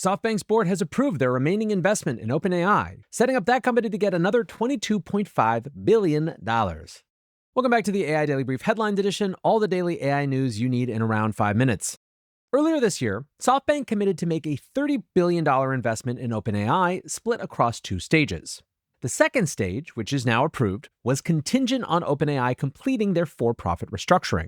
SoftBank's board has approved their remaining investment in OpenAI, setting up that company to get another $22.5 billion. Welcome back to the AI Daily Brief Headlines Edition, all the daily AI news you need in around 5 minutes. Earlier this year, SoftBank committed to make a $30 billion investment in OpenAI split across 2 stages. The second stage, which is now approved, was contingent on OpenAI completing their for-profit restructuring.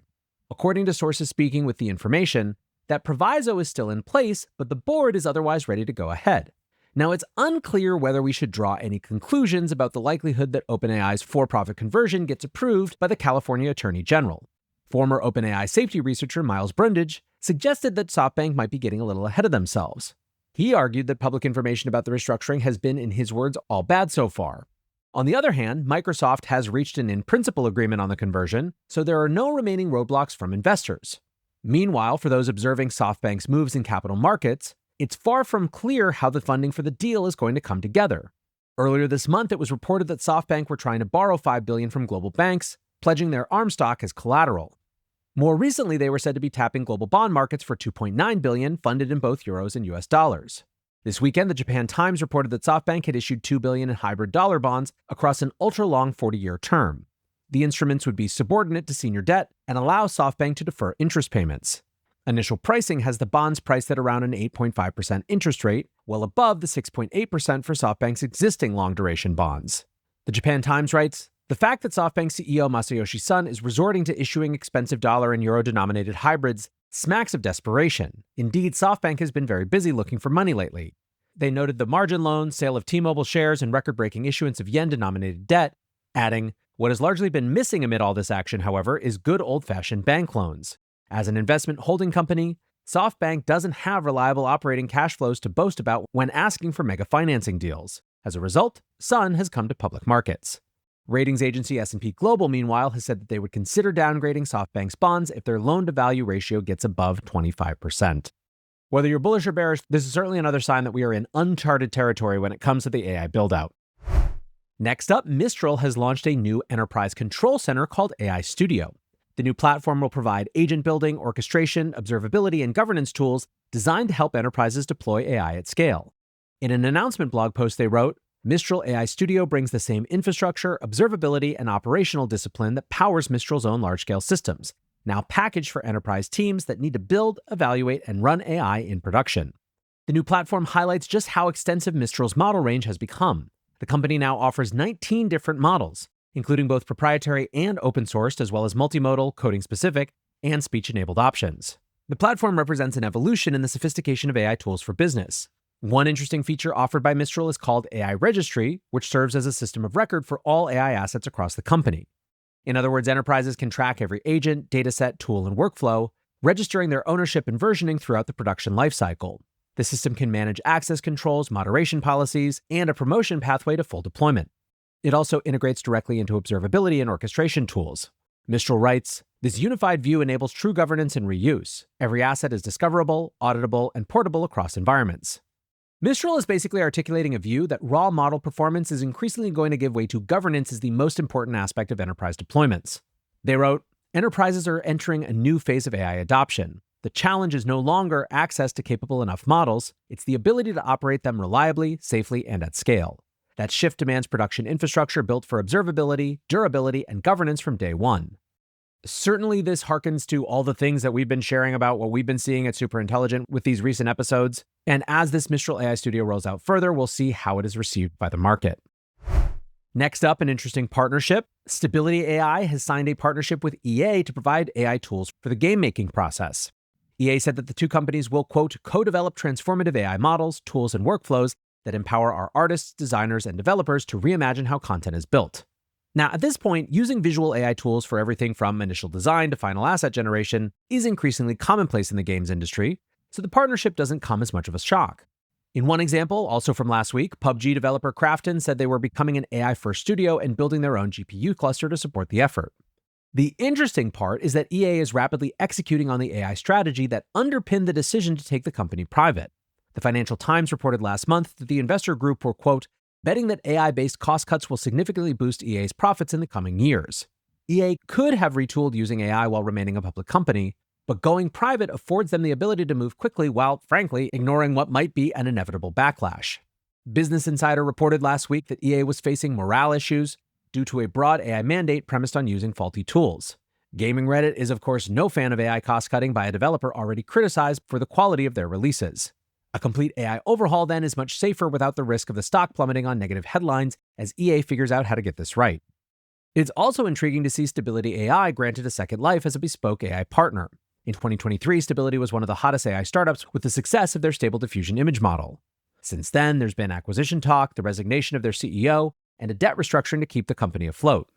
According to sources speaking with the information, that proviso is still in place, but the board is otherwise ready to go ahead. Now, it's unclear whether we should draw any conclusions about the likelihood that OpenAI's for-profit conversion gets approved by the California Attorney General. Former OpenAI safety researcher Miles Brundage suggested that SoftBank might be getting a little ahead of themselves. He argued that public information about the restructuring has been, in his words, all bad so far. On the other hand, Microsoft has reached an in-principle agreement on the conversion, so there are no remaining roadblocks from investors. Meanwhile, for those observing SoftBank's moves in capital markets, it's far from clear how the funding for the deal is going to come together. Earlier this month, it was reported that SoftBank were trying to borrow $5 billion from global banks, pledging their ARM stock as collateral. More recently, they were said to be tapping global bond markets for $2.9 billion, funded in both euros and US dollars. This weekend, the Japan Times reported that SoftBank had issued $2 billion in hybrid dollar bonds across an ultra-long 40-year term. The instruments would be subordinate to senior debt and allow SoftBank to defer interest payments. Initial pricing has the bonds priced at around an 8.5% interest rate, well above the 6.8% for SoftBank's existing long-duration bonds. The Japan Times writes, "The fact that SoftBank CEO Masayoshi Son is resorting to issuing expensive dollar and euro-denominated hybrids smacks of desperation. Indeed, SoftBank has been very busy looking for money lately." They noted the margin loan, sale of T-Mobile shares, and record-breaking issuance of yen-denominated debt, adding, "What has largely been missing amid all this action, however, is good old-fashioned bank loans. As an investment holding company, SoftBank doesn't have reliable operating cash flows to boast about when asking for mega financing deals. As a result, Sun has come to public markets." Ratings agency S&P Global, meanwhile, has said that they would consider downgrading SoftBank's bonds if their loan-to-value ratio gets above 25%. Whether you're bullish or bearish, this is certainly another sign that we are in uncharted territory when it comes to the AI build-out. Next up, Mistral has launched a new enterprise control center called AI Studio. The new platform will provide agent building, orchestration, observability, and governance tools designed to help enterprises deploy AI at scale. In an announcement blog post, they wrote, "Mistral AI Studio brings the same infrastructure, observability, and operational discipline that powers Mistral's own large-scale systems, now packaged for enterprise teams that need to build, evaluate, and run AI in production." The new platform highlights just how extensive Mistral's model range has become. The company now offers 19 different models, including both proprietary and open-sourced, as well as multimodal, coding-specific, and speech-enabled options. The platform represents an evolution in the sophistication of AI tools for business. One interesting feature offered by Mistral is called AI Registry, which serves as a system of record for all AI assets across the company. In other words, enterprises can track every agent, dataset, tool, and workflow, registering their ownership and versioning throughout the production lifecycle. The system can manage access controls, moderation policies, and a promotion pathway to full deployment. It also integrates directly into observability and orchestration tools. Mistral writes, "This unified view enables true governance and reuse. Every asset is discoverable, auditable, and portable across environments." Mistral is basically articulating a view that raw model performance is increasingly going to give way to governance as the most important aspect of enterprise deployments. They wrote, "Enterprises are entering a new phase of AI adoption. The challenge is no longer access to capable enough models, it's the ability to operate them reliably, safely, and at scale. That shift demands production infrastructure built for observability, durability, and governance from day one." Certainly, this harkens to all the things that we've been sharing about what we've been seeing at Superintelligent with these recent episodes. And as this Mistral AI Studio rolls out further, we'll see how it is received by the market. Next up, an interesting partnership. Stability AI has signed a partnership with EA to provide AI tools for the game-making process. EA said that the two companies will, quote, "co-develop transformative AI models, tools, and workflows that empower our artists, designers, and developers to reimagine how content is built." Now, at this point, using visual AI tools for everything from initial design to final asset generation is increasingly commonplace in the games industry, so the partnership doesn't come as much of a shock. In one example, also from last week, PUBG developer Krafton said they were becoming an AI-first studio and building their own GPU cluster to support the effort. The interesting part is that EA is rapidly executing on the AI strategy that underpinned the decision to take the company private. The Financial Times reported last month that the investor group were, quote, "betting that AI-based cost cuts will significantly boost EA's profits in the coming years." EA could have retooled using AI while remaining a public company, But going private affords them the ability to move quickly while, frankly, ignoring what might be an inevitable backlash. Business Insider reported last week that EA was facing morale issues due to a broad AI mandate premised on using faulty tools. Gaming Reddit is, of course, no fan of AI cost-cutting by a developer already criticized for the quality of their releases. A complete AI overhaul, then, is much safer without the risk of the stock plummeting on negative headlines as EA figures out how to get this right. It's also intriguing to see Stability AI granted a second life as a bespoke AI partner. In 2023, Stability was one of the hottest AI startups with the success of their Stable Diffusion image model. Since then, there's been acquisition talk, the resignation of their CEO, and a debt restructuring to keep the company afloat.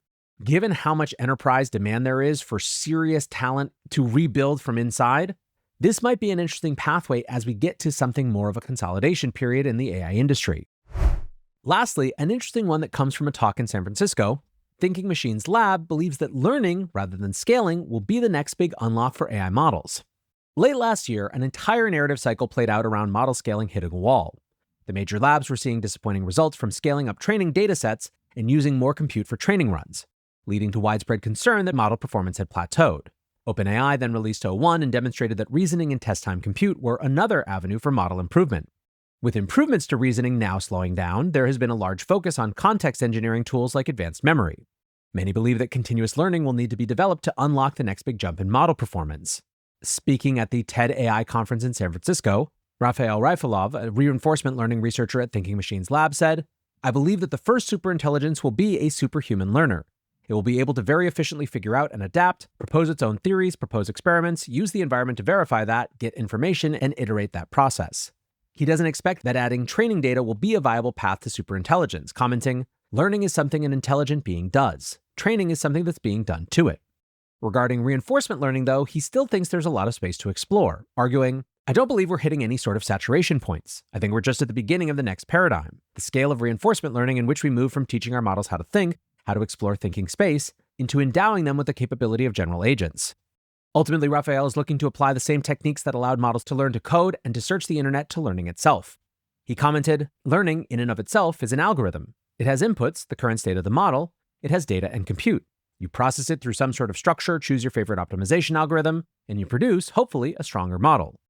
Given how much enterprise demand there is for serious talent to rebuild from inside, this might be an interesting pathway as we get to something more of a consolidation period in the AI industry. Lastly, an interesting one that comes from a talk in San Francisco. Thinking Machines Lab believes that learning, rather than scaling, will be the next big unlock for AI models. Late last year, an entire narrative cycle played out around model scaling hitting a wall. The major labs were seeing disappointing results from scaling up training datasets and using more compute for training runs, leading to widespread concern that model performance had plateaued. OpenAI then released O1 and demonstrated that reasoning and test time compute were another avenue for model improvement. With improvements to reasoning now slowing down, there has been a large focus on context engineering tools like advanced memory. Many believe that continuous learning will need to be developed to unlock the next big jump in model performance. Speaking at the TED AI conference in San Francisco, Raphael Raifalov, a reinforcement learning researcher at Thinking Machines Lab, said, "I believe that the first superintelligence will be a superhuman learner. It will be able to very efficiently figure out and adapt, propose its own theories, propose experiments, use the environment to verify that, get information, and iterate that process." He doesn't expect that adding training data will be a viable path to superintelligence, commenting, "Learning is something an intelligent being does. Training is something that's being done to it." Regarding reinforcement learning, though, he still thinks there's a lot of space to explore, arguing, "I don't believe we're hitting any sort of saturation points. I think we're just at the beginning of the next paradigm, the scale of reinforcement learning in which we move from teaching our models how to think, how to explore thinking space, into endowing them with the capability of general agents." Ultimately, Raphael is looking to apply the same techniques that allowed models to learn to code and to search the internet to learning itself. He commented, "Learning in and of itself is an algorithm. It has inputs, the current state of the model. It has data and compute. You process it through some sort of structure, choose your favorite optimization algorithm, and you produce, hopefully, a stronger model.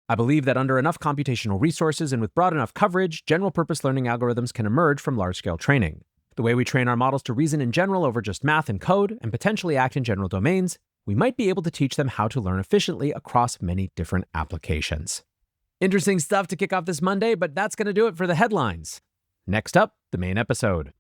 I believe that under enough computational resources and with broad enough coverage, general-purpose learning algorithms can emerge from large-scale training. The way we train our models to reason in general over just math and code, and potentially act in general domains, we might be able to teach them how to learn efficiently across many different applications." Interesting stuff to kick off this Monday, but that's going to do it for the headlines. Next up, the main episode.